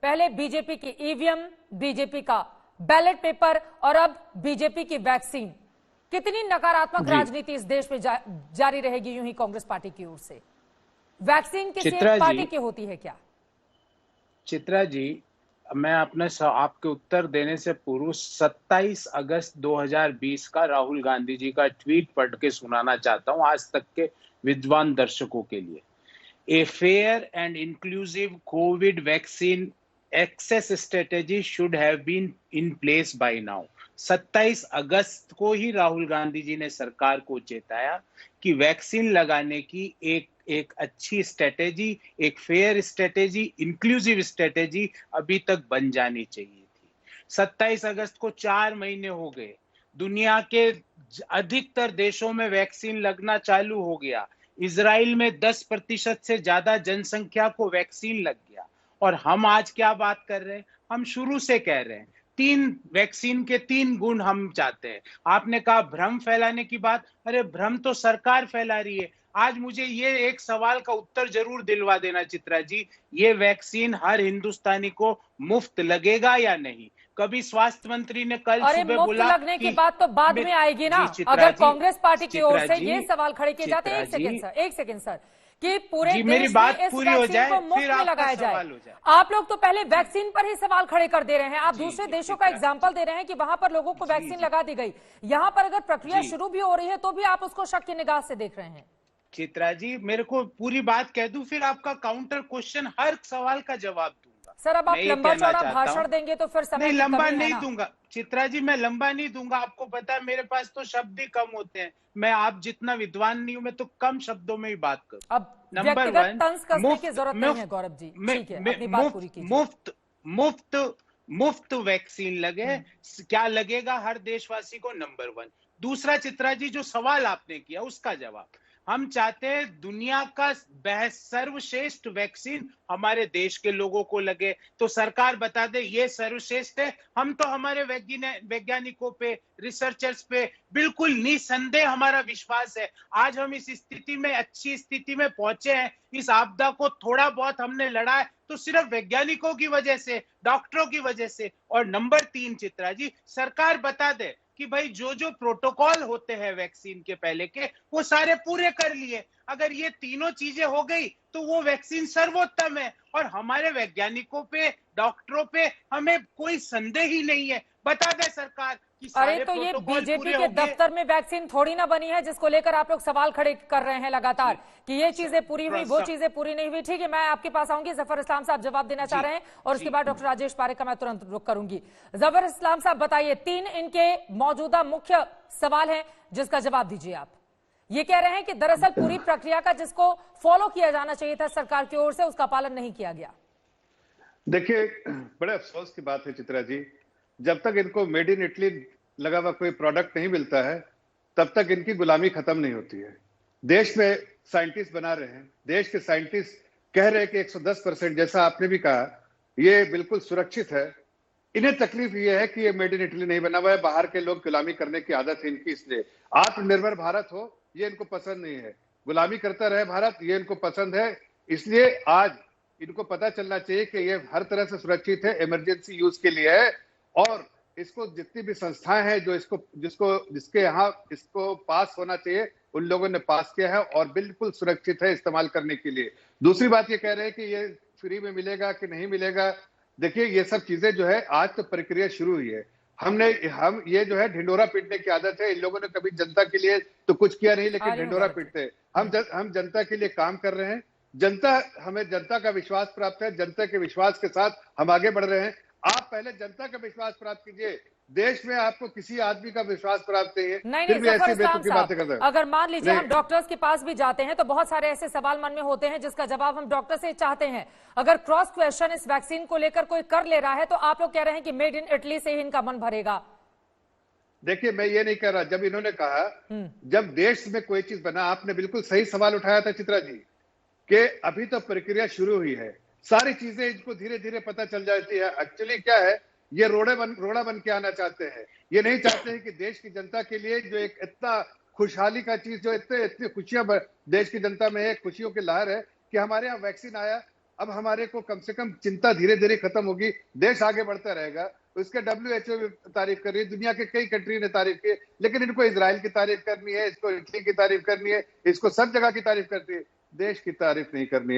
पहले बीजेपी की EVM, BJP का बैलेट पेपर और अब बीजेपी की वैक्सीन। कितनी नकारात्मक राजनीति इस देश में जारी रहेगी यूं ही कांग्रेस पार्टी की ओर से? वैक्सीन किसी एक पार्टी की होती है क्या? चित्रा जी, मैं आपके उत्तर देने से पूर्व 27 अगस्त 2020 का राहुल गांधी जी का ट्वीट पढ़ के सुनाना चाहता हूं आज तक के विद्वान दर्शकों के लिए। A fair and inclusive COVID vaccine access strategy should have been in place by now. 27 अगस्त को ही राहुल गांधी जी ने सरकार को चेताया कि वैक्सीन लगाने की एक अच्छी स्ट्रेटेजी, एक फेयर स्ट्रेटेजी, इंक्लूसिव स्ट्रेटेजी अभी तक बन जानी चाहिए थी। 27 अगस्त को 4 महीने हो गए, दुनिया के अधिकतर देशों में वैक्सीन लगना चालू हो गया। इजराइल में 10% से ज्यादा जनसंख्या को वैक्सीन लग गया। और हम आज क्या बात कर रहे हैं? हम शुरू से कह रहे हैं वैक्सीन के 3 गुण हम चाहते हैं। आपने कहा भ्रम फैलाने की बात, अरे भ्रम तो सरकार फैला रही है। आज मुझे ये एक सवाल का उत्तर जरूर दिलवा देना चित्रा जी, ये वैक्सीन हर हिंदुस्तानी को मुफ्त लगेगा या नहीं? कभी स्वास्थ्य मंत्री ने कल सुबह मुफ्त बोला लगने की बात तो बाद में आएगी ना। अगर कांग्रेस पार्टी की ओर से ये सवाल खड़े किए जाते हैं, एक सेकंड सर, कि पूरे देश में इस वैक्सीन को मुफ्त में लगाया जाए। आप लोग तो पहले वैक्सीन पर ही सवाल खड़े कर दे रहे हैं। आप दूसरे देशों का एग्जांपल दे रहे हैं कि वहां पर लोगों को वैक्सीन लगा दी गई। यहां पर अगर प्रक्रिया शुरू भी हो रही है तो भी आप उसको शक की निगाह से देख रहे हैं। चित्रा जी, मेरे को पूरी बात कह दूं, फिर आपका काउंटर क्वेश्चन, हर सवाल का जवाब दूंगा। सर अब आप लंबा चौड़ा भाषण देंगे तो फिर समय नहीं, लंबा नहीं दूंगा चित्रा जी, मैं लंबा नहीं दूंगा। आपको पता है मेरे पास तो शब्द ही कम होते हैं। मैं आप जितना विद्वान नहीं हूं, मैं तो कम शब्दों में ही बात करूं। अब नंबर 1, तंज कसने की जरूरत नहीं है गौरव जी, ठीक है, अपनी बात पूरी कीजिए। मुफ्त वैक्सीन लगे, क्या लगेगा हर देशवासी को, नंबर 1। दूसरा चित्रा जी, जो सवाल आपने किया उसका जवाब, हम चाहते हैं दुनिया का सर्वश्रेष्ठ वैक्सीन हमारे देश के लोगों को लगे, तो सरकार बता दे ये सर्वश्रेष्ठ है। हम तो हमारे वैज्ञानिकों पे, रिसर्चर्स पे बिल्कुल निसंदेह हमारा विश्वास है। आज हम इस स्थिति में, अच्छी स्थिति में पहुंचे हैं, इस आपदा को थोड़ा बहुत हमने लड़ा है तो सिर्फ वैज्ञानिकों की वजह से, डॉक्टरों की वजह से। और नंबर 3 चित्रा जी, सरकार बता दे कि भाई जो जो प्रोटोकॉल होते हैं वैक्सीन के पहले के, वो सारे पूरे कर लिए। अगर ये तीनों चीजें हो गई तो वो वैक्सीन सर्वोत्तम है। और हमारे वैज्ञानिकों पे, डॉक्टरों पे हमें कोई संदेह ही नहीं है। बता दे सरकार कि अरे तो ये बीजेपी के दफ्तर में वैक्सीन थोड़ी ना बनी है जिसको लेकर आप लोग सवाल खड़े कर रहे हैं लगातार कि ये चीजें पूरी हुई, वो चीजें पूरी नहीं हुई। ठीक है, मैं आपके पास आऊंगी। जफर इस्लाम साहब जवाब देना चाह रहे हैं और उसके बाद डॉक्टर राजेश पारेख का मैं तुरंत रुक करूंगी। जफर इस्लाम साहब बताइए, 3 इनके मौजूदा मुख्य सवाल हैं जिसका जवाब दीजिए आप। ये कह रहे हैं कि दरअसल पूरी प्रक्रिया का जिसको फॉलो किया जाना चाहिए था सरकार की ओर से, उसका पालन नहीं किया गया। देखिए, बड़े अफसोस की बात है चित्रा जी, जब तक इनको मेड इन इटली लगा हुआ कोई प्रोडक्ट नहीं मिलता है तब तक इनकी गुलामी खत्म नहीं होती है। देश में साइंटिस्ट बना रहे हैं, देश के साइंटिस्ट कह रहे हैं कि 110%, जैसा आपने भी कहा, ये बिल्कुल सुरक्षित है। इन्हें तकलीफ ये है कि ये मेड इन इटली नहीं बना हुआ है, बाहर के लोग गुलामी करने की आदत है इनकी, इसलिए आत्मनिर्भर भारत हो ये इनको पसंद नहीं है, गुलामी करता रहे भारत ये इनको पसंद है। इसलिए आज इनको पता चलना चाहिए कि ये हर तरह से सुरक्षित है, इमरजेंसी यूज के लिए है। और इसको जितनी भी संस्थाएं हैं जो जिसके यहाँ इसको पास होना चाहिए, उन लोगों ने पास किया है और बिल्कुल सुरक्षित है इस्तेमाल करने के लिए। दूसरी बात ये कह रहे हैं कि ये फ्री में मिलेगा कि नहीं मिलेगा। देखिए, ये सब चीजें जो है, आज तो प्रक्रिया शुरू हुई है। हम ये जो है ढिंडोरा पीटने की आदत है। इन लोगों ने कभी जनता के लिए तो कुछ किया नहीं, लेकिन ढिंडोरा पीटते। हम जनता के लिए काम कर रहे हैं। हमें जनता का विश्वास प्राप्त है, जनता के विश्वास के साथ हम आगे बढ़ रहे हैं। आप पहले जनता का विश्वास प्राप्त कीजिए। देश में आपको किसी आदमी का विश्वास प्राप्त नहीं है, फिर भी ऐसी बेतुकी बातें करते हैं। अगर मान लीजिए हम डॉक्टर्स के पास भी जाते हैं तो बहुत सारे ऐसे सवाल मन में होते हैं जिसका जवाब हम डॉक्टर से चाहते हैं। अगर क्रॉस क्वेश्चन इस वैक्सीन को लेकर कोई कर ले रहा है तो आप लोग कह रहे हैं कि मेड इन इटली से ही इनका मन भरेगा। देखिए, मैं ये नहीं कह रहा। जब इन्होंने कहा, जब देश में कोई चीज बना, आपने बिल्कुल सही सवाल उठाया था चित्रा जी, कि अभी तो प्रक्रिया शुरू हुई है, सारी चीजें इनको धीरे धीरे पता चल जाती है। एक्चुअली क्या है, ये रोड़ा बन के आना चाहते हैं। ये नहीं चाहते हैं कि देश की जनता के लिए जो एक इतना खुशहाली का चीज, जो इतनी खुशियां देश की जनता में है, खुशियों की लहर है कि हमारे यहाँ वैक्सीन आया, अब हमारे को कम से कम चिंता धीरे धीरे खत्म होगी, देश आगे बढ़ता रहेगा। उसके WHO भी तारीफ कर रही है, दुनिया के कई कंट्री ने तारीफ की, लेकिन इनको इजराइल की तारीफ करनी है, इसको इटली की तारीफ करनी है, इसको सब जगह की तारीफ करती है, देश की तारीफ नहीं करनी है।